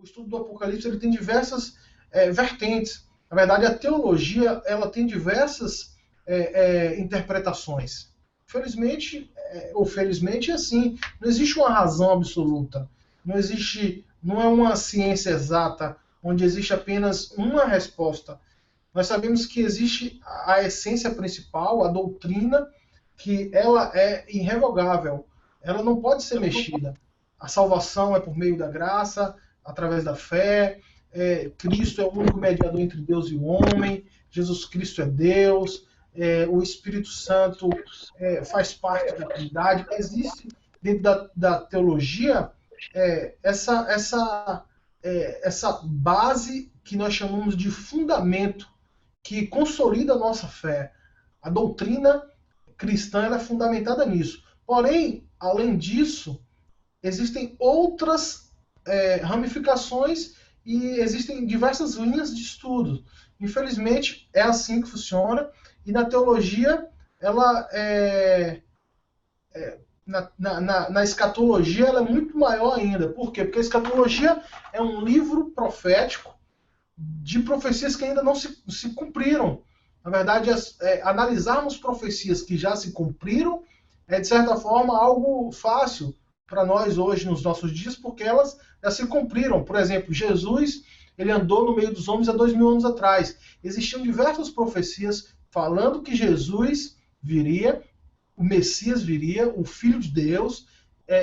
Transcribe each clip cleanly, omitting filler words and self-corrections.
o estudo do Apocalipse ele tem diversas vertentes. Na verdade, a teologia ela tem diversas interpretações. Felizmente, ou felizmente, é assim. Não existe uma razão absoluta. Não é uma ciência exata, onde existe apenas uma resposta. Nós sabemos que existe a essência principal, a doutrina, que ela é irrevogável. Ela não pode ser mexida. A salvação é por meio da graça, através da fé. Cristo é o único mediador entre Deus e o homem. Jesus Cristo é Deus. O Espírito Santo faz parte da Trindade. Existe dentro da teologia essa base que nós chamamos de fundamento, que consolida a nossa fé. A doutrina cristã ela é fundamentada nisso. Porém, além disso, existem outras ramificações e existem diversas linhas de estudo. Infelizmente, é assim que funciona. E na teologia, ela na escatologia, ela é muito maior ainda. Por quê? Porque a escatologia é um livro profético de profecias que ainda não se cumpriram. Na verdade, analisarmos profecias que já se cumpriram é, de certa forma, algo fácil para nós hoje, nos nossos dias, porque elas já se cumpriram. Por exemplo, Jesus ele andou no meio dos homens há 2000 anos atrás. Existiam diversas profecias falando que Jesus viria, o Messias viria, o Filho de Deus,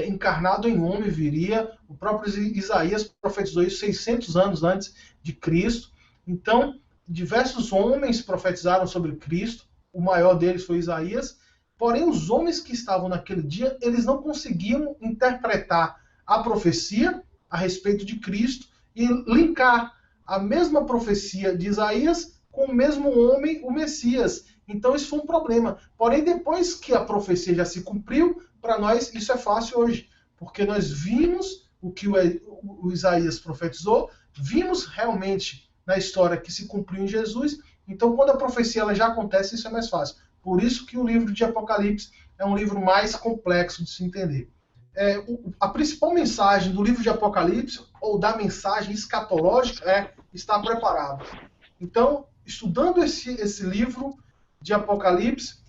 encarnado em homem viria. O próprio Isaías profetizou isso 600 anos antes de Cristo. Então, diversos homens profetizaram sobre Cristo. O maior deles foi Isaías. Porém, os homens que estavam naquele dia, eles não conseguiam interpretar a profecia a respeito de Cristo e linkar a mesma profecia de Isaías com o mesmo homem, o Messias. Então, isso foi um problema. Porém, depois que a profecia já se cumpriu, para nós isso é fácil hoje, porque nós vimos o que o Isaías profetizou, vimos realmente na história que se cumpriu em Jesus. Então, quando a profecia ela já acontece, isso é mais fácil. Por isso que o livro de Apocalipse é um livro mais complexo de se entender. A principal mensagem do livro de Apocalipse, ou da mensagem escatológica, é estar preparado. Então, estudando esse livro de Apocalipse,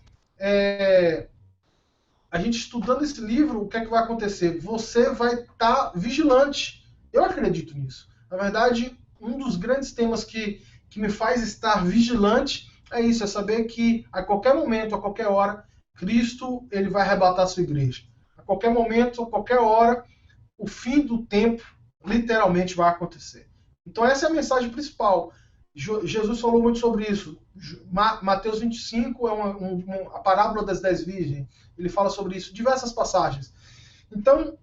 a gente estudando esse livro, o que é que vai acontecer? Você vai estar vigilante. Eu acredito nisso. Na verdade, um dos grandes temas que me faz estar vigilante é isso, é saber que a qualquer momento, a qualquer hora, Cristo ele vai arrebatar a sua igreja. A qualquer momento, a qualquer hora, o fim do tempo literalmente vai acontecer. Então essa é a mensagem principal. Jesus falou muito sobre isso. Mateus 25 é a parábola das 10 virgens. Ele fala sobre isso, diversas passagens. Então,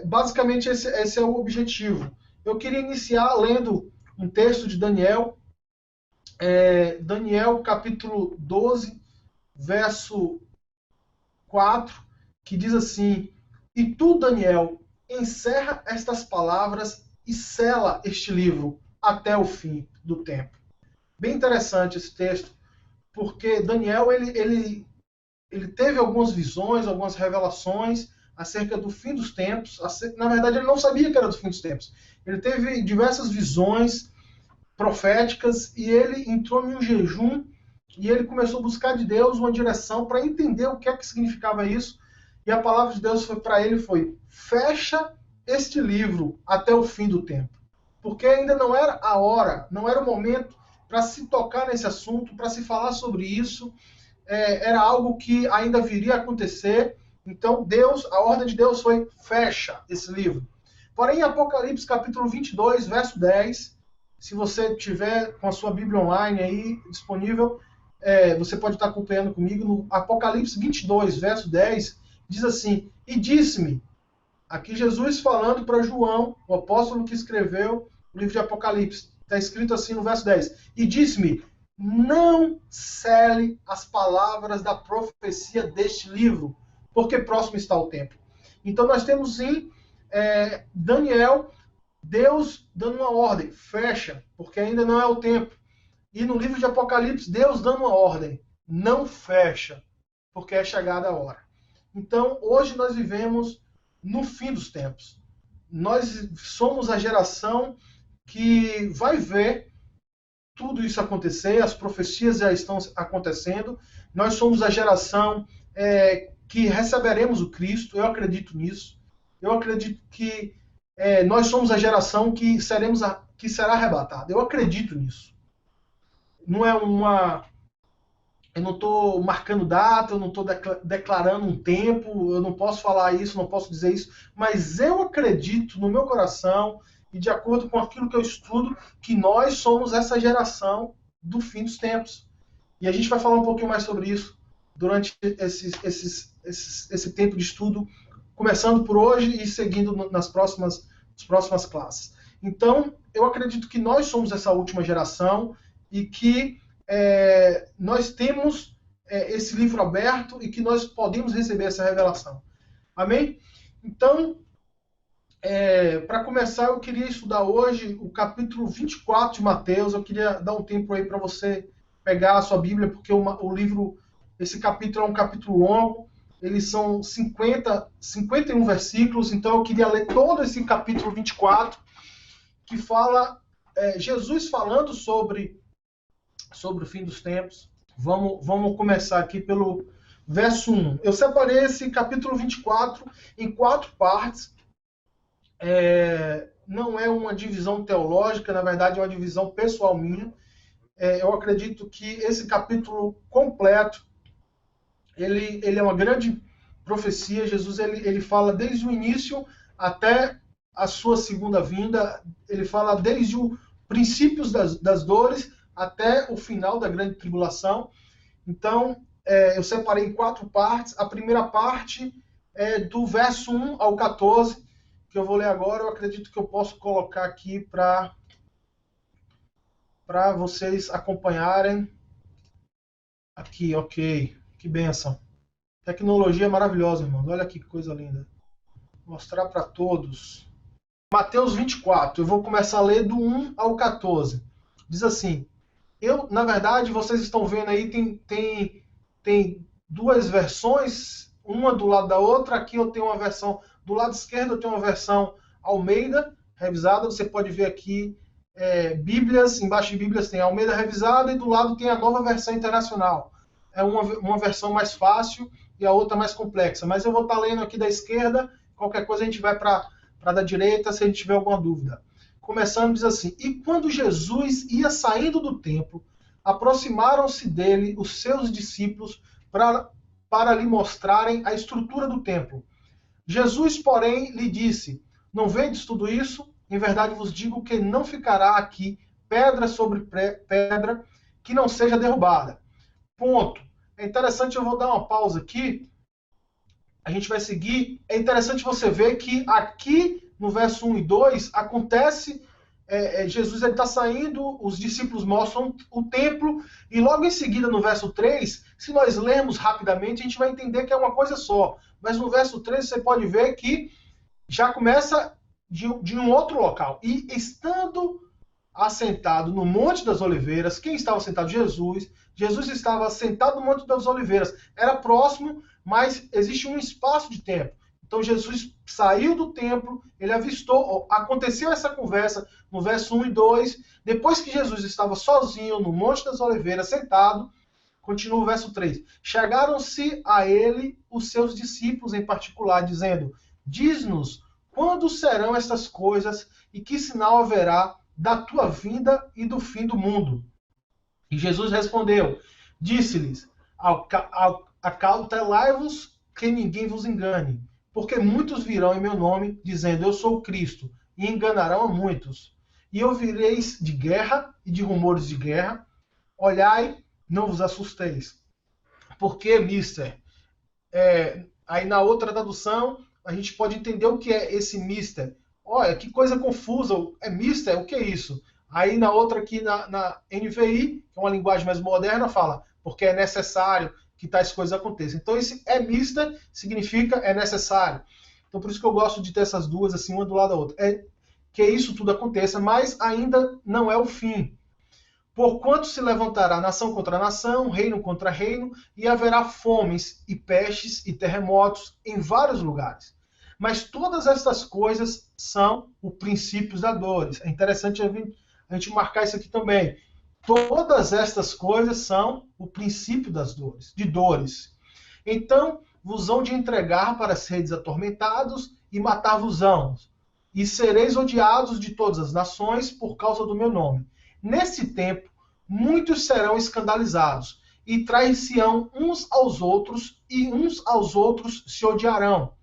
basicamente esse é o objetivo. Eu queria iniciar lendo um texto de Daniel, Daniel capítulo 12, verso 4, que diz assim: E tu, Daniel, encerra estas palavras e sela este livro até o fim do tempo. Bem interessante esse texto, porque Daniel ele teve algumas visões, algumas revelações acerca do fim dos tempos. Na verdade, ele não sabia que era do fim dos tempos. Ele teve diversas visões proféticas e ele entrou em um jejum e ele começou a buscar de Deus uma direção para entender o que é que significava isso. E a palavra de Deus para ele foi: fecha este livro até o fim do tempo. Porque ainda não era a hora, não era o momento para se tocar nesse assunto, para se falar sobre isso. Era algo que ainda viria a acontecer. Então a ordem de Deus foi: fecha esse livro. Porém, em Apocalipse capítulo 22, verso 10, se você tiver com a sua Bíblia online aí disponível, você pode estar acompanhando comigo. No Apocalipse 22, verso 10, diz assim: E disse-me, aqui Jesus falando para João, o apóstolo que escreveu o livro de Apocalipse, está escrito assim no verso 10, e disse-me: não cele as palavras da profecia deste livro, porque próximo está o tempo. Então nós temos em Daniel, Deus dando uma ordem: fecha, porque ainda não é o tempo. E no livro de Apocalipse, Deus dando uma ordem: não fecha, porque é chegada a hora. Então, hoje nós vivemos no fim dos tempos. nós somos a geração que vai ver tudo isso acontecer, as profecias já estão acontecendo, nós somos a geração que receberemos o Cristo, eu acredito nisso, eu acredito que nós somos a geração que será arrebatada, eu acredito nisso. Não é uma... Eu não estou marcando data, eu não estou declarando um tempo, eu não posso falar isso, não posso dizer isso, mas eu acredito no meu coração, e de acordo com aquilo que eu estudo, que nós somos essa geração do fim dos tempos. E a gente vai falar um pouquinho mais sobre isso durante esse tempo de estudo, começando por hoje e seguindo nas próximas classes. Então, eu acredito que nós somos essa última geração e que nós temos esse livro aberto e que nós podemos receber essa revelação. Amém? Então, para começar, eu queria estudar hoje o capítulo 24 de Mateus. Eu queria dar um tempo aí para você pegar a sua Bíblia, porque o livro, esse capítulo é um capítulo longo, eles são 51 versículos, então eu queria ler todo esse capítulo 24, que fala Jesus falando sobre o fim dos tempos. Vamos começar aqui pelo verso 1. Eu separei esse capítulo 24 em 4 partes. Não é uma divisão teológica, na verdade é uma divisão pessoal minha. Eu acredito que esse capítulo completo, ele é uma grande profecia. Jesus ele fala desde o início até a sua segunda vinda. Ele fala desde os princípios das dores até o final da grande tribulação. Então, eu separei em 4 partes. A primeira parte é do verso 1 ao 14, que eu vou ler agora. Eu acredito que eu posso colocar aqui para vocês acompanharem. Aqui, ok. Que bênção. Tecnologia maravilhosa, irmãos. Olha que coisa linda. Vou mostrar para todos. Mateus 24. Eu vou começar a ler do 1 ao 14. Diz assim: na verdade, vocês estão vendo aí, tem 2 versões, uma do lado da outra. Aqui eu tenho uma versão, do lado esquerdo eu tenho uma versão Almeida, revisada. Você pode ver aqui Bíblias, embaixo de Bíblias tem Almeida revisada e do lado tem a nova versão internacional. É uma versão mais fácil e a outra mais complexa. Mas eu vou estar lendo aqui da esquerda, qualquer coisa a gente vai para da direita se a gente tiver alguma dúvida. Começando, diz assim: E quando Jesus ia saindo do templo, aproximaram-se dele os seus discípulos para lhe mostrarem a estrutura do templo. Jesus, porém, lhe disse: Não vedes tudo isso? Em verdade vos digo que não ficará aqui pedra sobre pedra que não seja derrubada. Ponto. É interessante, eu vou dar uma pausa aqui. A gente vai seguir. É interessante você ver que aqui no verso 1 e 2 acontece, Jesus está saindo, os discípulos mostram o templo, e logo em seguida no verso 3, se nós lermos rapidamente, a gente vai entender que é uma coisa só. Mas no verso 3 você pode ver que já começa de um outro local. E estando assentado no Monte das Oliveiras, quem estava sentado? Jesus. Jesus estava sentado no Monte das Oliveiras. Era próximo, mas existe um espaço de tempo. Então Jesus saiu do templo, ele avistou, aconteceu essa conversa no verso 1 e 2, depois que Jesus estava sozinho no Monte das Oliveiras, sentado, continua o verso 3. Chegaram-se a ele os seus discípulos em particular, dizendo: Diz-nos, quando serão estas coisas e que sinal haverá da tua vinda e do fim do mundo? E Jesus respondeu, disse-lhes: Acautelai-vos que ninguém vos engane, porque muitos virão em meu nome, dizendo: Eu sou o Cristo, e enganarão a muitos. E ouvireis de guerra e de rumores de guerra. Olhai, não vos assusteis. Porque, mister, aí na outra tradução, a gente pode entender o que é esse mister. Olha, que coisa confusa. É mister? O que é isso? Aí na outra aqui, na NVI, que é uma linguagem mais moderna, fala: porque é necessário que tais coisas aconteçam. Então esse mister significa é necessário. Então por isso que eu gosto de ter essas duas assim, uma do lado da outra. É que isso tudo aconteça, mas ainda não é o fim. Porquanto se levantará nação contra nação, reino contra reino, e haverá fomes e pestes e terremotos em vários lugares. Mas todas essas coisas são os princípios da dores. É interessante a gente marcar isso aqui também. Todas estas coisas são o princípio das dores, de dores. Então, vos hão de entregar para seres atormentados e matar-vos-ão, e sereis odiados de todas as nações por causa do meu nome. Nesse tempo, muitos serão escandalizados, e trair-se-ão uns aos outros, e uns aos outros se odiarão.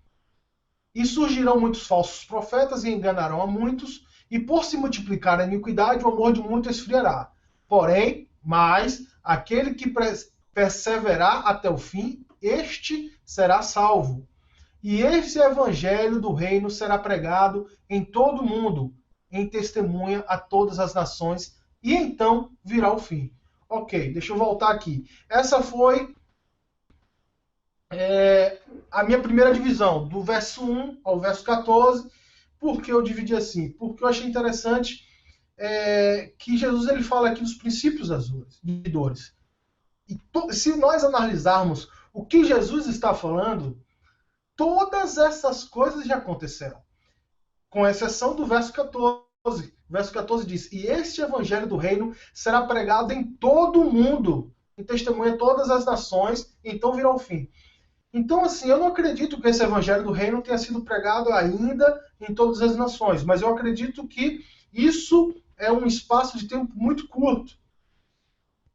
E surgirão muitos falsos profetas e enganarão a muitos, e por se multiplicar a iniquidade, o amor de muitos esfriará. Porém, aquele que perseverar até o fim, este será salvo. E esse evangelho do reino será pregado em todo o mundo, em testemunha a todas as nações, e então virá o fim. Ok, deixa eu voltar aqui. Essa foi a minha primeira divisão, do verso 1 ao verso 14. Por que eu dividi assim? Porque eu achei interessante que Jesus ele fala aqui dos princípios das dores. E se nós analisarmos o que Jesus está falando, todas essas coisas já aconteceram. Com exceção do verso 14. O verso 14 diz: e este evangelho do reino será pregado em todo o mundo, em testemunha a todas as nações, então virá o fim. Então, assim, eu não acredito que esse evangelho do reino tenha sido pregado ainda em todas as nações, mas eu acredito que isso é um espaço de tempo muito curto.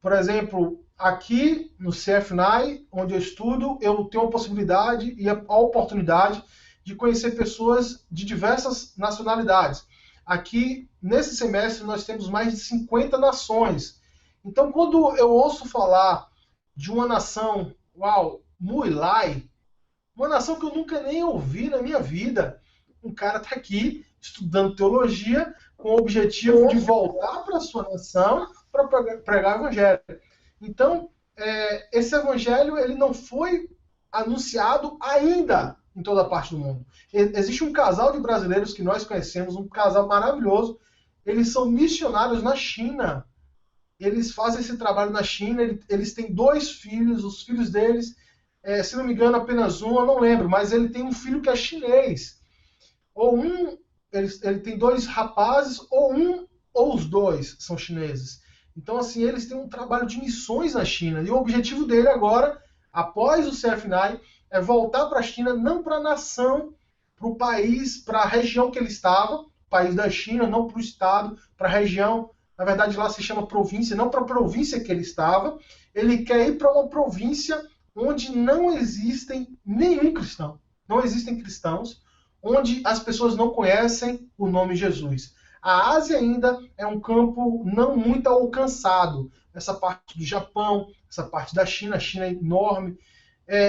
Por exemplo, aqui no CFNAI, onde eu estudo, eu tenho a possibilidade e a oportunidade de conhecer pessoas de diversas nacionalidades. Aqui, nesse semestre, nós temos mais de 50 nações. Então, quando eu ouço falar de uma nação, Mulai, uma nação que eu nunca nem ouvi na minha vida, um cara está aqui estudando teologia com o objetivo de voltar para a sua nação para pregar o evangelho. Então, esse evangelho ele não foi anunciado ainda em toda parte do mundo. Existe um casal de brasileiros que nós conhecemos, um casal maravilhoso. Eles são missionários na China. Eles fazem esse trabalho na China. Eles têm 2 filhos. Os filhos deles, se não me engano, apenas um, eu não lembro. Mas ele tem um filho que é chinês. Ele tem 2 rapazes, ou os 2 são chineses. Então, assim, eles têm um trabalho de missões na China. E o objetivo dele agora, após o CFNAI, é voltar para a China, não para a nação, para o país, para a região que ele estava, país da China, não para o estado, para a região. Na verdade, lá se chama província, não para a província que ele estava. Ele quer ir para uma província onde não existem nenhum cristão. Não existem cristãos, onde as pessoas não conhecem o nome Jesus. A Ásia ainda é um campo não muito alcançado. Essa parte do Japão, essa parte da China, a China é enorme.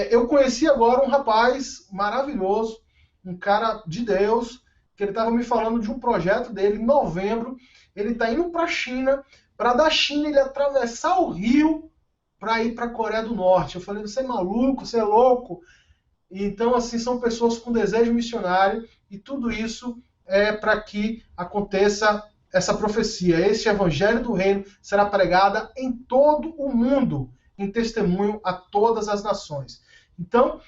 Eu conheci agora um rapaz maravilhoso, um cara de Deus, que ele estava me falando de um projeto dele em novembro. Ele está indo para a China, para da China ele atravessar o rio para ir para a Coreia do Norte. Eu falei, você é maluco, você é louco? Então, assim, são pessoas com desejo missionário e tudo isso é para que aconteça essa profecia. Esse evangelho do reino será pregado em todo o mundo, em testemunho a todas as nações. Então,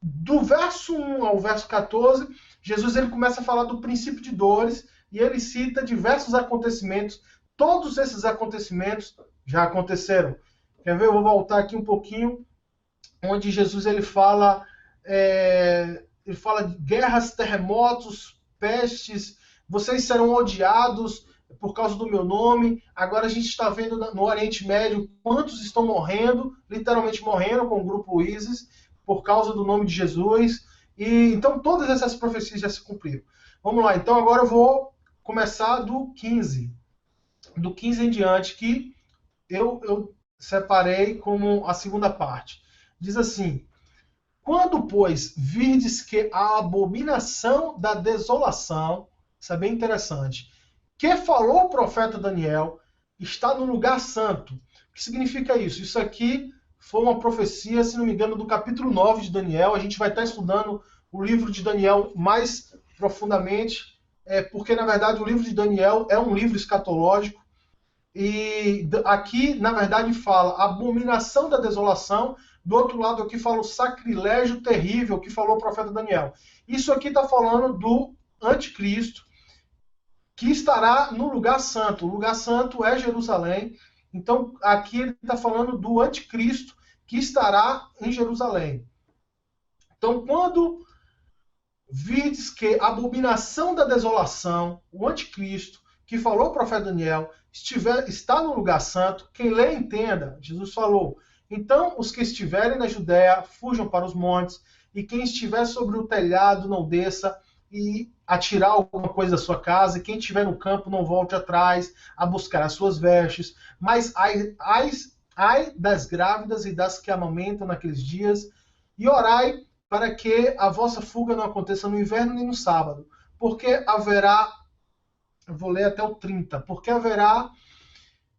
do verso 1 ao verso 14, Jesus ele começa a falar do princípio de dores e ele cita diversos acontecimentos. Todos esses acontecimentos já aconteceram. Quer ver? Eu vou voltar aqui um pouquinho, onde Jesus ele fala de guerras, terremotos, pestes, vocês serão odiados por causa do meu nome. Agora a gente está vendo no Oriente Médio quantos estão morrendo, literalmente morrendo com o grupo ISIS, por causa do nome de Jesus. E então todas essas profecias já se cumpriram. Vamos lá, então agora eu vou começar do 15. Do 15 em diante, que eu separei como a segunda parte. Diz assim: quando, pois, virdes que a abominação da desolação, isso é bem interessante, que falou o profeta Daniel, está no lugar santo. O que significa isso? Isso aqui foi uma profecia, se não me engano, do capítulo 9 de Daniel. A gente vai estar estudando o livro de Daniel mais profundamente, porque, na verdade, o livro de Daniel é um livro escatológico. E aqui, na verdade, fala abominação da desolação, Do outro lado aqui fala o sacrilégio terrível que falou o profeta Daniel. Isso aqui está falando do anticristo, que estará no lugar santo. O lugar santo é Jerusalém. Então, aqui ele está falando do anticristo que estará em Jerusalém. Então, quando vides que a abominação da desolação, o anticristo, que falou o profeta Daniel, está no lugar santo, quem lê entenda, Jesus falou. Então, os que estiverem na Judéia, fujam para os montes, e quem estiver sobre o telhado, não desça e atirar alguma coisa da sua casa, e quem estiver no campo, não volte atrás a buscar as suas vestes. Mas ai das grávidas e das que amamentam naqueles dias, e orai para que a vossa fuga não aconteça no inverno nem no sábado, porque haverá, eu vou ler até o 30, porque haverá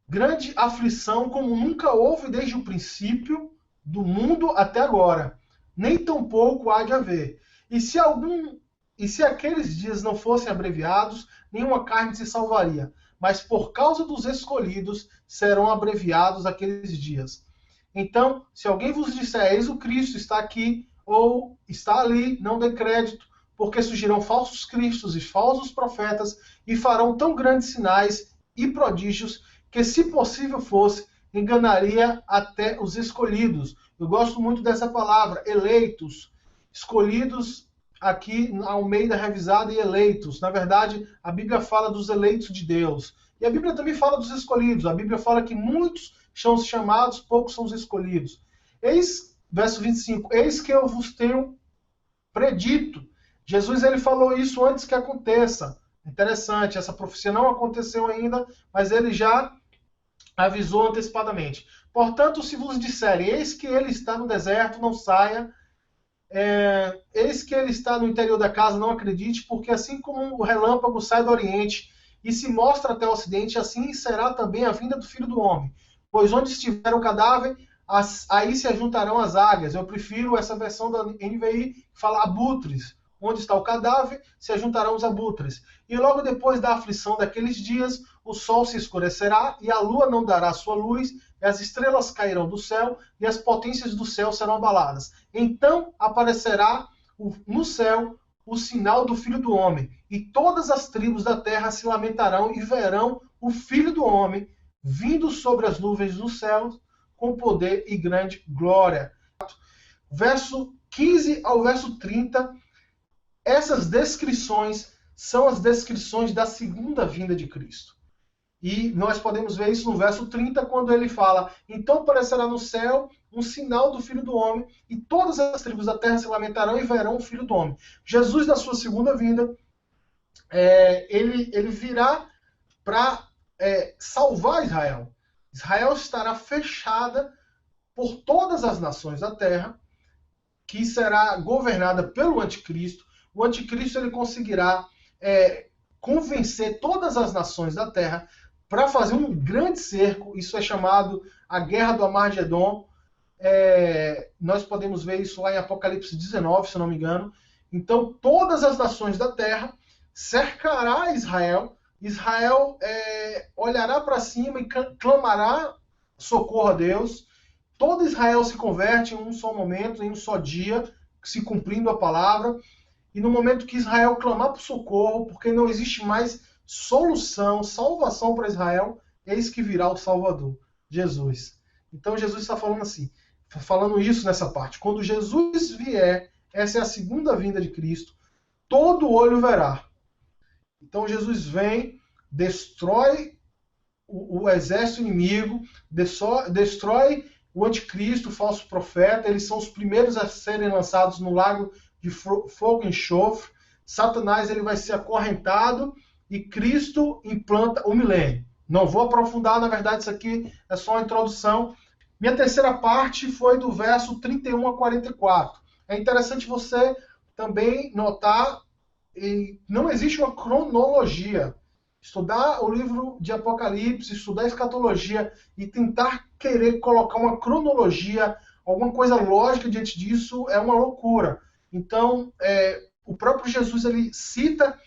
grande aflição como nunca houve desde o princípio do mundo até agora, nem tampouco há de haver. E se aqueles dias não fossem abreviados, nenhuma carne se salvaria, mas por causa dos escolhidos serão abreviados aqueles dias. Então, se alguém vos disser, eis o Cristo, está aqui, ou está ali, não dê crédito, porque surgirão falsos cristos e falsos profetas, e farão tão grandes sinais e prodígios, que se possível fosse, enganaria até os escolhidos. Eu gosto muito dessa palavra, eleitos. Escolhidos, aqui, Almeida revisada, e eleitos. Na verdade, a Bíblia fala dos eleitos de Deus. E a Bíblia também fala dos escolhidos. A Bíblia fala que muitos são os chamados, poucos são os escolhidos. Verso 25, eis que eu vos tenho predito. Jesus ele falou isso antes que aconteça. Interessante, essa profecia não aconteceu ainda, mas ele já avisou antecipadamente. Portanto, se vos disserem, eis que ele está no deserto, não saia. Eis que ele está no interior da casa, não acredite, porque assim como o relâmpago sai do oriente e se mostra até o ocidente, assim será também a vinda do Filho do Homem. Pois onde estiver o cadáver, aí se ajuntarão as águias. Eu prefiro essa versão da NVI que fala abutres. Onde está o cadáver, se ajuntarão os abutres. E logo depois da aflição daqueles dias, o sol se escurecerá, e a lua não dará sua luz, e as estrelas cairão do céu, e as potências do céu serão abaladas. Então aparecerá no céu o sinal do Filho do Homem, e todas as tribos da terra se lamentarão e verão o Filho do Homem vindo sobre as nuvens do céu, com poder e grande glória. Verso 15 ao verso 30, essas descrições são as descrições da segunda vinda de Cristo. E nós podemos ver isso no verso 30, quando ele fala, então aparecerá no céu um sinal do Filho do Homem, e todas as tribos da terra se lamentarão e verão o Filho do Homem. Jesus, na sua segunda vinda, ele virá para salvar Israel. Israel estará fechada por todas as nações da terra, que será governada pelo anticristo. O anticristo ele conseguirá convencer todas as nações da terra para fazer um grande cerco. Isso é chamado a Guerra do Armagedon. Nós podemos ver isso lá em Apocalipse 19, se não me engano. Então, todas as nações da terra cercará Israel. Israel olhará para cima e clamará socorro a Deus. Todo Israel se converte em um só momento, em um só dia, se cumprindo a palavra. E no momento que Israel clamar por socorro, porque não existe mais solução, salvação para Israel, eis que virá o Salvador, Jesus. Então Jesus está falando assim, falando isso nessa parte. Quando Jesus vier, essa é a segunda vinda de Cristo, todo olho verá. Então Jesus vem, destrói o exército inimigo, destrói o anticristo, o falso profeta. Eles são os primeiros a serem lançados no lago de fogo e enxofre. Satanás ele vai ser acorrentado e Cristo implanta o milênio. Não vou aprofundar, na verdade isso aqui é só uma introdução. Minha terceira parte foi do verso 31 a 44. É interessante você também notar que não existe uma cronologia. Estudar o livro de Apocalipse, estudar a escatologia e tentar querer colocar uma cronologia, alguma coisa lógica diante disso, é uma loucura. Então, o próprio Jesus ele cita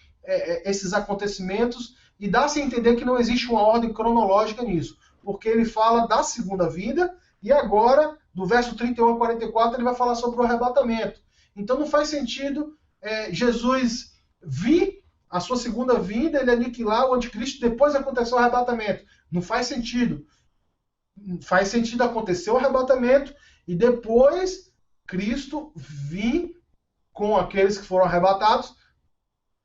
esses acontecimentos e dá-se a entender que não existe uma ordem cronológica nisso, porque ele fala da segunda vinda e agora do verso 31 a 44, ele vai falar sobre o arrebatamento. Então não faz sentido Jesus vir a sua segunda vinda, ele aniquilar o anticristo, depois acontecer o arrebatamento. Não faz sentido. Faz sentido acontecer o arrebatamento e depois Cristo vir com aqueles que foram arrebatados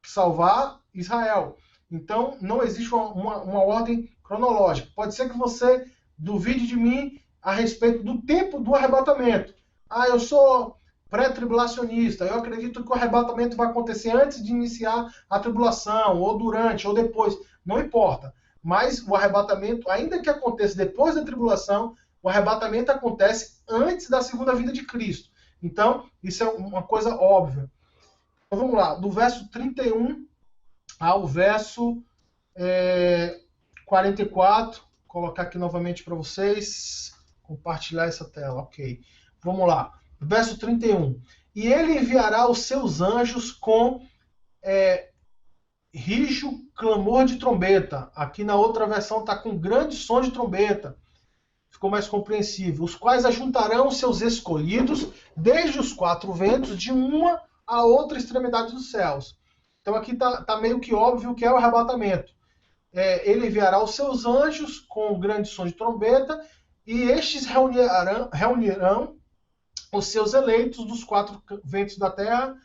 salvar Israel. Então, não existe uma ordem cronológica. Pode ser que você duvide de mim a respeito do tempo do arrebatamento. Eu sou pré-tribulacionista, eu acredito que o arrebatamento vai acontecer antes de iniciar a tribulação, ou durante, ou depois. Não importa. Mas o arrebatamento, ainda que aconteça depois da tribulação, o arrebatamento acontece antes da segunda vinda de Cristo. Então, isso é uma coisa óbvia. Então, vamos lá. Do verso 31 ao verso 44. Vou colocar aqui novamente para vocês. Compartilhar essa tela. Ok. Vamos lá. Verso 31. E ele enviará os seus anjos com rijo clamor de trombeta. Aqui na outra versão está com grande som de trombeta. Ficou mais compreensível. Os quais ajuntarão seus escolhidos desde os quatro ventos, de uma a outra extremidade dos céus. Então aqui está meio que óbvio que é o arrebatamento. Ele enviará os seus anjos com grande som de trombeta, e estes reunirão os seus eleitos dos quatro ventos da terra,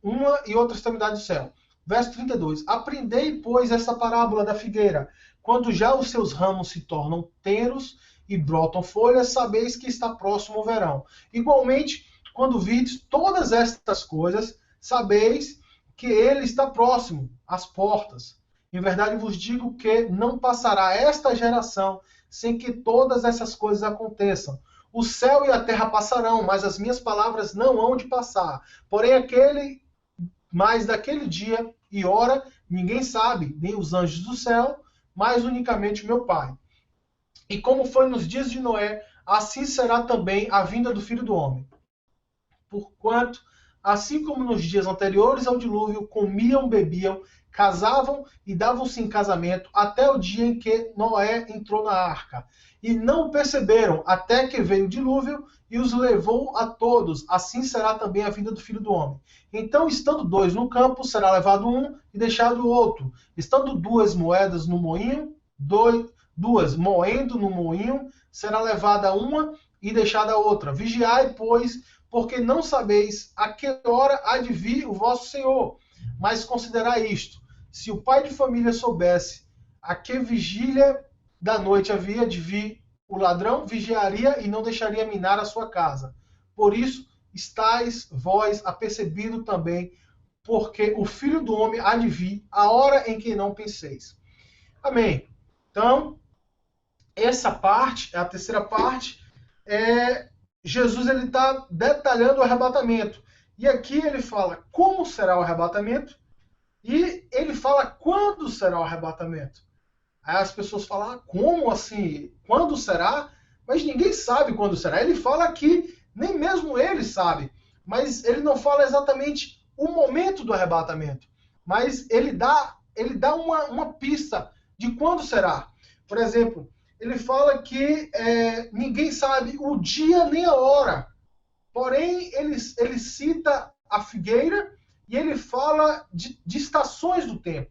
uma e outra extremidade do céu. Verso 32. Aprendei, pois, essa parábola da figueira. Quando já os seus ramos se tornam tenros e brotam folhas, sabeis que está próximo o verão. Igualmente, quando virdes todas estas coisas, sabeis que ele está próximo, às portas. Em verdade vos digo que não passará esta geração sem que todas essas coisas aconteçam. O céu e a terra passarão, mas as minhas palavras não hão de passar. Porém, mas daquele dia e hora ninguém sabe, nem os anjos do céu, mas unicamente meu Pai. E como foi nos dias de Noé, assim será também a vinda do Filho do Homem. Porquanto, assim como nos dias anteriores ao dilúvio, comiam, bebiam, casavam e davam-se em casamento, até o dia em que Noé entrou na arca. E não perceberam, até que veio o dilúvio e os levou a todos. Assim será também a vinda do Filho do Homem. Então, estando dois no campo, será levado um e deixado o outro. Estando duas moedas no moinho, duas moendo no moinho, será levada uma e deixada a outra. Vigiai, pois, porque não sabeis a que hora há de vir o vosso Senhor. Mas considerai isto: se o pai de família soubesse a que vigília da noite havia de vir o ladrão, vigiaria e não deixaria minar a sua casa. Por isso, estáis vós apercebido também, porque o Filho do Homem há de vir a hora em que não penseis. Amém. Então, essa parte, a terceira parte, Jesus está detalhando o arrebatamento. E aqui ele fala como será o arrebatamento e ele fala quando será o arrebatamento. Aí as pessoas falam, como assim? Quando será? Mas ninguém sabe quando será. Ele fala que nem mesmo ele sabe. Mas ele não fala exatamente o momento do arrebatamento. Mas ele dá uma pista de quando será. Por exemplo, ele fala que ninguém sabe o dia nem a hora. Porém, ele cita a figueira e ele fala de estações do tempo.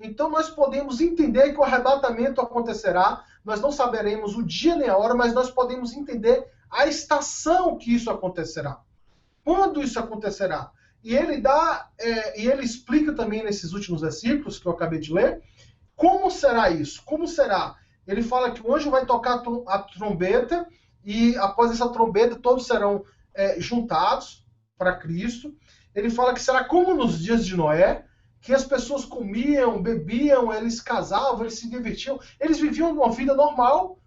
Então, nós podemos entender que o arrebatamento acontecerá. Nós não saberemos o dia nem a hora, mas nós podemos entender a estação que isso acontecerá. Quando isso acontecerá? E ele explica também nesses últimos versículos que eu acabei de ler, como será isso? Como será? Ele fala que o anjo vai tocar a trombeta e após essa trombeta todos serão juntados para Cristo. Ele fala que será como nos dias de Noé, que as pessoas comiam, bebiam, eles casavam, eles se divertiam, eles viviam uma vida normal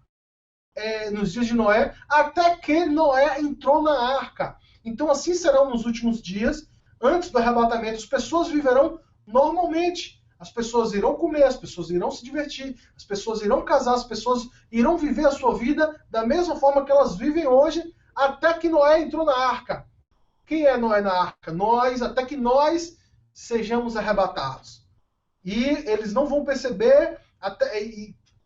nos dias de Noé, até que Noé entrou na arca. Então assim serão nos últimos dias, antes do arrebatamento. As pessoas viverão normalmente. As pessoas irão comer, as pessoas irão se divertir, as pessoas irão casar, as pessoas irão viver a sua vida da mesma forma que elas vivem hoje, até que Noé entrou na arca. Quem é Noé na arca? Nós, até que nós sejamos arrebatados. E eles não vão perceber,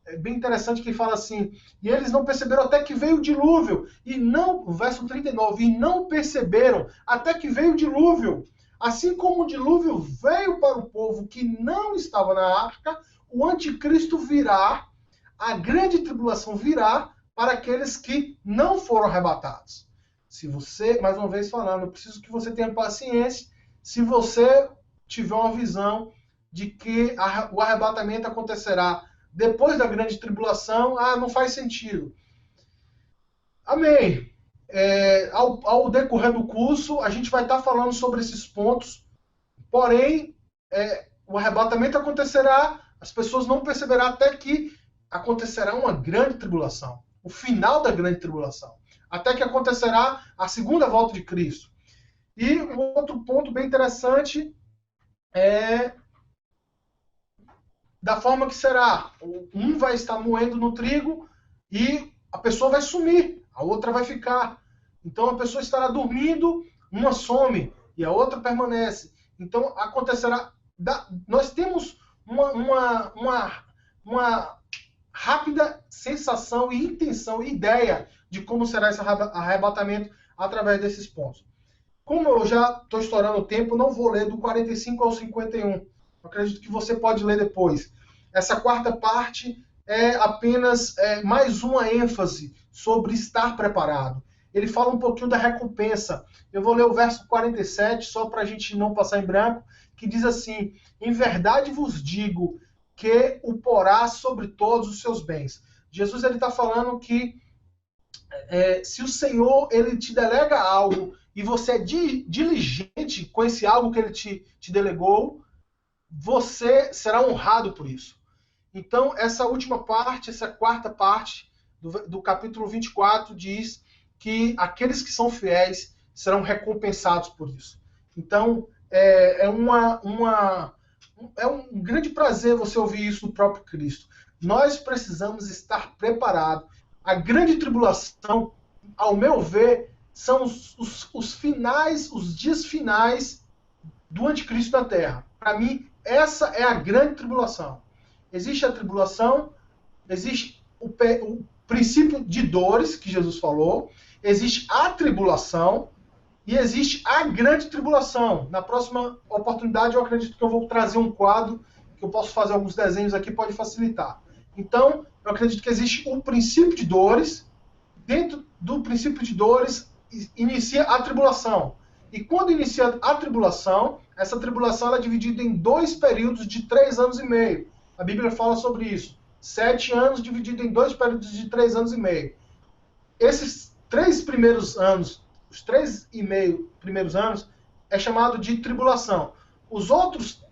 é bem interessante que ele fala assim, e eles não perceberam até que veio o dilúvio, e não, o verso 39, e não perceberam até que veio o dilúvio. Assim como o dilúvio veio para o povo que não estava na arca, o anticristo virá, a grande tribulação virá para aqueles que não foram arrebatados. Se você, mais uma vez falando, eu preciso que você tenha paciência, se você tiver uma visão de que o arrebatamento acontecerá depois da grande tribulação, não faz sentido. Amém. Ao decorrer do curso, a gente vai estar falando sobre esses pontos, porém, o arrebatamento acontecerá, as pessoas não perceberão até que acontecerá uma grande tribulação, o final da grande tribulação, até que acontecerá a segunda volta de Cristo. E um outro ponto bem interessante é da forma que será. Um vai estar moendo no trigo e a pessoa vai sumir, a outra vai ficar. Então a pessoa estará dormindo, uma some e a outra permanece. Então acontecerá. Nós temos uma rápida sensação e intenção e ideia de como será esse arrebatamento através desses pontos. Como eu já estou estourando o tempo, não vou ler do 45 ao 51. Eu acredito que você pode ler depois. Essa quarta parte é apenas mais uma ênfase sobre estar preparado. Ele fala um pouquinho da recompensa. Eu vou ler o verso 47, só para a gente não passar em branco, que diz assim: em verdade vos digo que o porá sobre todos os seus bens. Jesus está falando que se o Senhor ele te delega algo e você é diligente com esse algo que ele te delegou, você será honrado por isso. Então, essa última parte, essa quarta parte do capítulo 24 diz que aqueles que são fiéis serão recompensados por isso. Então, é um grande prazer você ouvir isso do próprio Cristo. Nós precisamos estar preparados. A grande tribulação, ao meu ver, são os finais, os dias finais do anticristo na Terra. Para mim, essa é a grande tribulação. Existe a tribulação, existe o princípio de dores, que Jesus falou, existe a tribulação e existe a grande tribulação. Na próxima oportunidade, eu acredito que eu vou trazer um quadro, que eu posso fazer alguns desenhos aqui, pode facilitar. Então, eu acredito que existe o princípio de dores, dentro do princípio de dores, inicia a tribulação. E quando inicia a tribulação, essa tribulação ela é dividida em 2 períodos de 3 anos e meio. A Bíblia fala sobre isso. 7 anos dividido em 2 períodos de 3 anos e meio. Esses 3 primeiros anos, os 3,5 primeiros anos, é chamado de tribulação. Os outros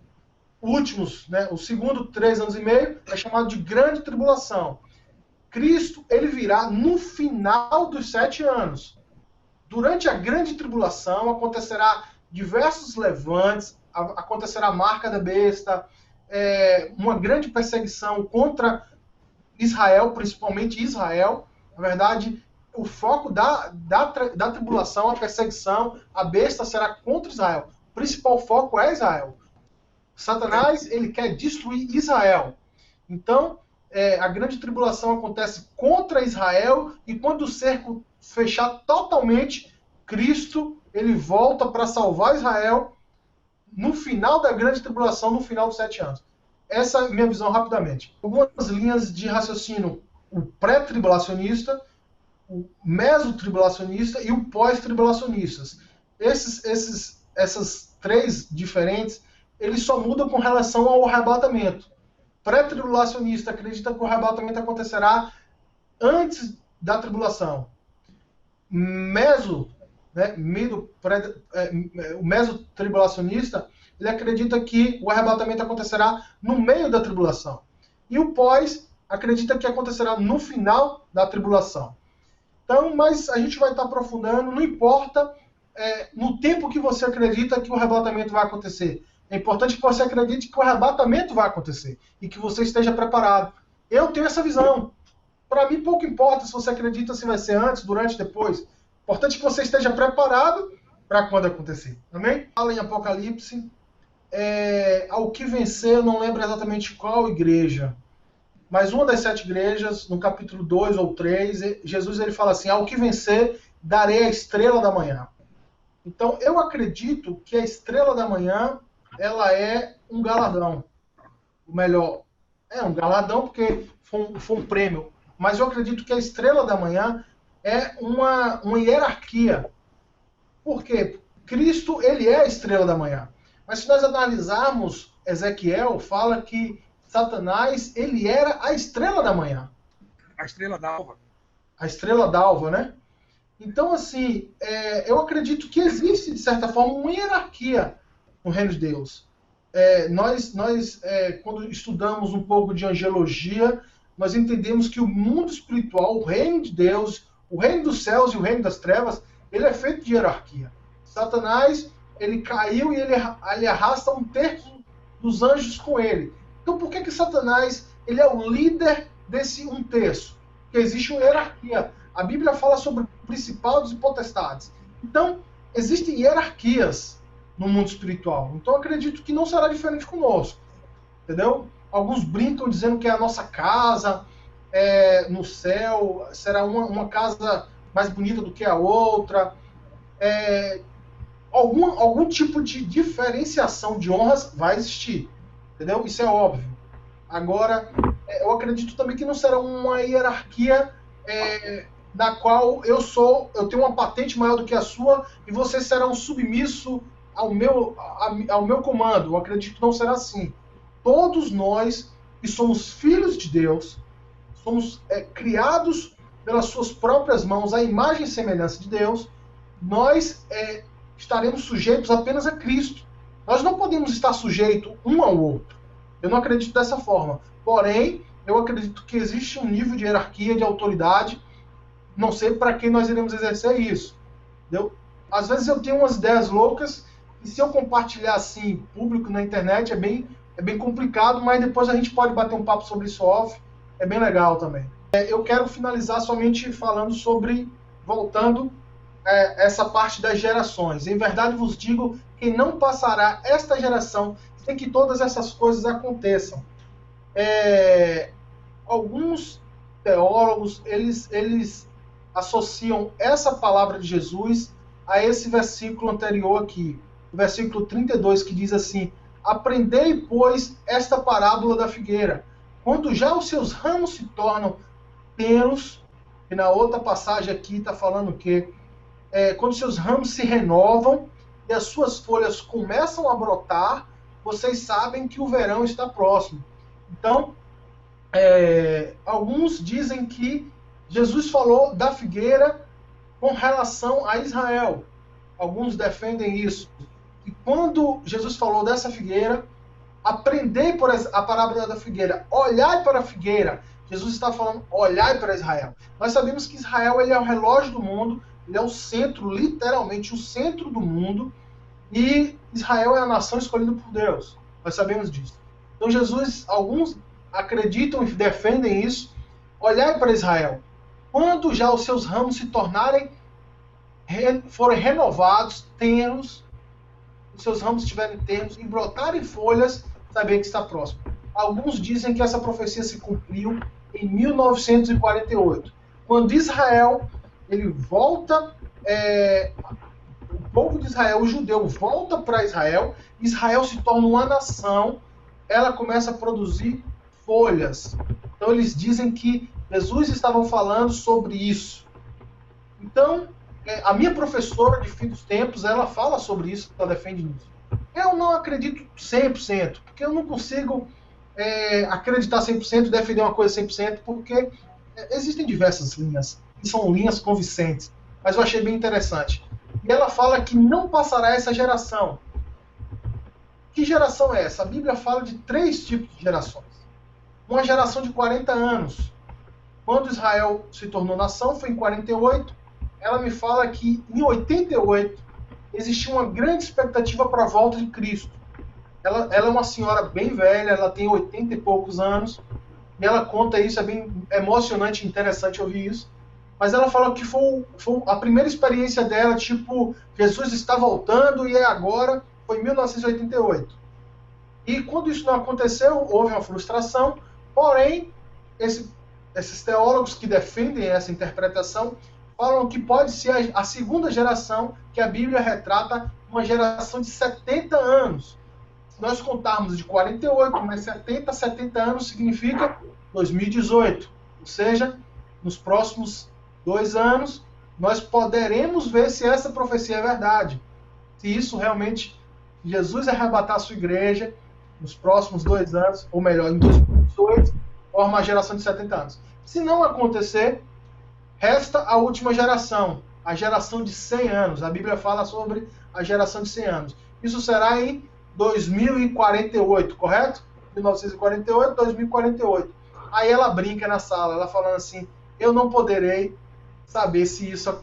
últimos, o segundo 3 anos e meio, é chamado de grande tribulação. Cristo ele virá no final dos 7 anos. Durante a grande tribulação acontecerá diversos levantes, acontecerá a marca da besta, uma grande perseguição contra Israel, principalmente Israel. Na verdade, o foco da tribulação, a perseguição, a besta será contra Israel. O principal foco é Israel. Satanás ele quer destruir Israel. Então, a grande tribulação acontece contra Israel e quando o cerco fechar totalmente, Cristo ele volta para salvar Israel no final da grande tribulação, no final dos 7 anos. Essa é a minha visão rapidamente. Algumas linhas de raciocínio: o pré-tribulacionista, o mesotribulacionista e o pós-tribulacionistas. Essas 3 diferentes, eles só mudam com relação ao arrebatamento. Pré-tribulacionista acredita que o arrebatamento acontecerá antes da tribulação. O mesotribulacionista, ele acredita que o arrebatamento acontecerá no meio da tribulação. E o pós acredita que acontecerá no final da tribulação. Então, mas a gente vai estar aprofundando, não importa no tempo que você acredita que o arrebatamento vai acontecer. É importante que você acredite que o arrebatamento vai acontecer e que você esteja preparado. Eu tenho essa visão. Para mim, pouco importa se você acredita se vai ser antes, durante, depois. Importante que você esteja preparado para quando acontecer. Amém? Fala em Apocalipse. Ao que vencer, eu não lembro exatamente qual igreja. mas uma das 7 igrejas, no capítulo 2 ou 3, Jesus ele fala assim: ao que vencer, darei a estrela da manhã. Então, eu acredito que a estrela da manhã, ela é um galardão. O melhor, é um galardão porque foi um prêmio. Mas eu acredito que a estrela da manhã é uma hierarquia. Por quê? Cristo, ele é a estrela da manhã. Mas se nós analisarmos, Ezequiel fala que Satanás, ele era a estrela da manhã. A estrela d'alva. A estrela d'alva, né? Então, assim, eu acredito que existe, de certa forma, uma hierarquia no reino de Deus. Nós quando estudamos um pouco de angelologia, nós entendemos que o mundo espiritual, o reino de Deus, o reino dos céus e o reino das trevas, ele é feito de hierarquia. Satanás, ele caiu e ele arrasta um terço dos anjos com ele. Então, por que Satanás ele é o líder desse um terço? Porque existe uma hierarquia. A Bíblia fala sobre principados e potestades. Então, existem hierarquias no mundo espiritual. Então, eu acredito que não será diferente conosco. Entendeu? Alguns brincam dizendo que é a nossa casa no céu será uma casa mais bonita do que a outra. Algum tipo de diferenciação de honras vai existir. Entendeu? Isso é óbvio. Agora, eu acredito também que não será uma hierarquia na qual eu tenho uma patente maior do que a sua e você será um submisso ao meu comando. Eu acredito que não será assim. Todos nós que somos filhos de Deus, somos criados pelas suas próprias mãos à imagem e semelhança de Deus, nós estaremos sujeitos apenas a Cristo. Nós não podemos estar sujeitos um ao outro. Eu não acredito dessa forma. Porém, eu acredito que existe um nível de hierarquia, de autoridade. Não sei para quem nós iremos exercer isso. Entendeu? Às vezes eu tenho umas ideias loucas e se eu compartilhar assim, público na internet, é bem complicado, mas depois a gente pode bater um papo sobre isso off. É bem legal também. Eu quero finalizar somente falando sobre, voltando essa parte das gerações. Em verdade vos digo que não passará esta geração sem que todas essas coisas aconteçam. Alguns teólogos, eles associam essa palavra de Jesus a esse versículo anterior aqui, o versículo 32, que diz assim: aprendei, pois, esta parábola da figueira. Quando já os seus ramos se tornam tenros, e na outra passagem aqui está falando que quando seus ramos se renovam e as suas folhas começam a brotar, vocês sabem que o verão está próximo. Então, alguns dizem que Jesus falou da figueira com relação a Israel. Alguns defendem isso. E quando Jesus falou dessa figueira, aprendei por a parábola da figueira, olhai para a figueira. Jesus está falando, olhai para Israel. Nós sabemos que Israel ele é o relógio do mundo, ele é o centro, literalmente o centro do mundo, e Israel é a nação escolhida por Deus. Nós sabemos disso. Então Jesus, alguns acreditam e defendem isso. Olhai para Israel. Quando já os seus ramos se forem renovados, tenros, os seus ramos estiverem ternos e brotarem folhas, saber que está próximo. Alguns dizem que essa profecia se cumpriu em 1948, quando Israel ele volta, o povo de Israel, o judeu, volta para Israel, Israel se torna uma nação, ela começa a produzir folhas. Então eles dizem que Jesus estava falando sobre isso. Então, a minha professora de fim dos tempos, ela fala sobre isso, ela defende isso. Eu não acredito 100%, porque eu não consigo acreditar 100% e defender uma coisa 100%, porque existem diversas linhas, e são linhas convincentes, mas eu achei bem interessante. E ela fala que não passará essa geração. Que geração é essa? A Bíblia fala de 3 tipos de gerações. Uma geração de 40 anos. Quando Israel se tornou nação, foi em 48. Ela me fala que em 88 existia uma grande expectativa para a volta de Cristo. Ela é uma senhora bem velha, ela tem 80 e poucos anos, e ela conta isso, é bem emocionante e interessante ouvir isso. Mas ela fala que foi a primeira experiência dela, tipo, Jesus está voltando e é agora, foi em 1988. E quando isso não aconteceu, houve uma frustração, porém, esses teólogos que defendem essa interpretação falam que pode ser a segunda geração que a Bíblia retrata, uma geração de 70 anos. Se nós contarmos de 48 mais 70 anos significa 2018. Ou seja, nos próximos 2 anos, nós poderemos ver se essa profecia é verdade. Se isso realmente, Jesus arrebatar a sua igreja nos próximos 2 anos, ou melhor, em 2018, forma uma geração de 70 anos. Se não acontecer, resta a última geração, a geração de 100 anos. A Bíblia fala sobre a geração de 100 anos. Isso será em 2048, correto? 1948, 2048. Aí ela brinca na sala, ela falando assim, eu não poderei saber se isso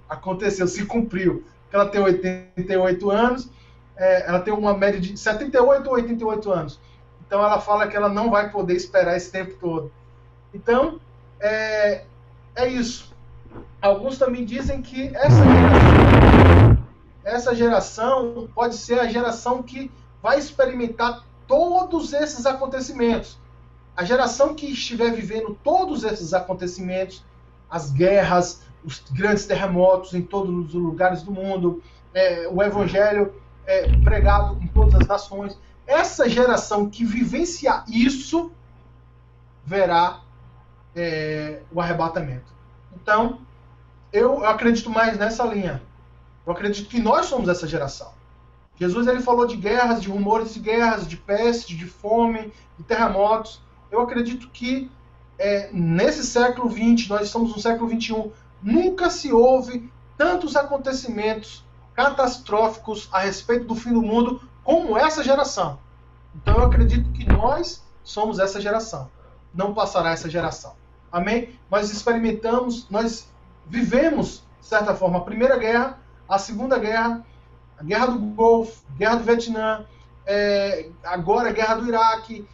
aconteceu, se cumpriu. Ela tem 88 anos, ela tem uma média de 78 ou 88 anos. Então ela fala que ela não vai poder esperar esse tempo todo. Então, é isso. Alguns também dizem que essa geração pode ser a geração que vai experimentar todos esses acontecimentos. A geração que estiver vivendo todos esses acontecimentos, as guerras, os grandes terremotos em todos os lugares do mundo, o evangelho pregado em todas as nações, essa geração que vivenciar isso verá o arrebatamento. Então, eu acredito mais nessa linha. Eu acredito que nós somos essa geração. Jesus ele falou de guerras, de rumores de guerras, de peste, de fome, de terremotos. Eu acredito que nesse século XX, nós estamos no século XXI, nunca se houve tantos acontecimentos catastróficos a respeito do fim do mundo como essa geração. Então eu acredito que nós somos essa geração. Não passará essa geração. Amém? Nós experimentamos, nós vivemos, de certa forma, a Primeira Guerra, a Segunda Guerra, a Guerra do Golfo, a Guerra do Vietnã, agora a Guerra do Iraque.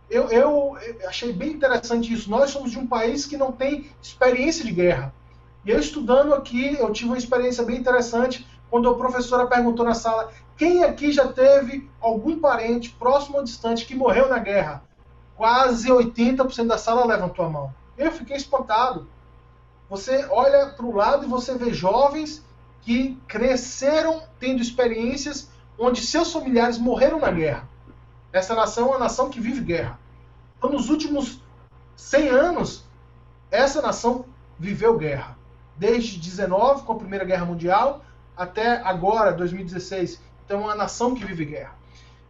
Eu achei bem interessante isso. Nós somos de um país que não tem experiência de guerra. E eu estudando aqui, eu tive uma experiência bem interessante quando a professora perguntou na sala quem aqui já teve algum parente, próximo ou distante, que morreu na guerra. Quase 80% da sala levantou a mão. Eu fiquei espantado. Você olha para o lado e você vê jovens que cresceram tendo experiências onde seus familiares morreram na guerra. Essa nação é uma nação que vive guerra. Então, nos últimos 100 anos, essa nação viveu guerra. Desde 19, com a Primeira Guerra Mundial, até agora, 2016. Então, é uma nação que vive guerra.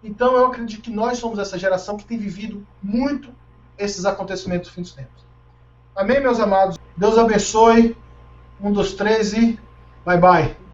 Então, eu acredito que nós somos essa geração que tem vivido muito esses acontecimentos do fim dos tempos. Amém, meus amados? Deus abençoe. 1, 2, 3 e bye, bye.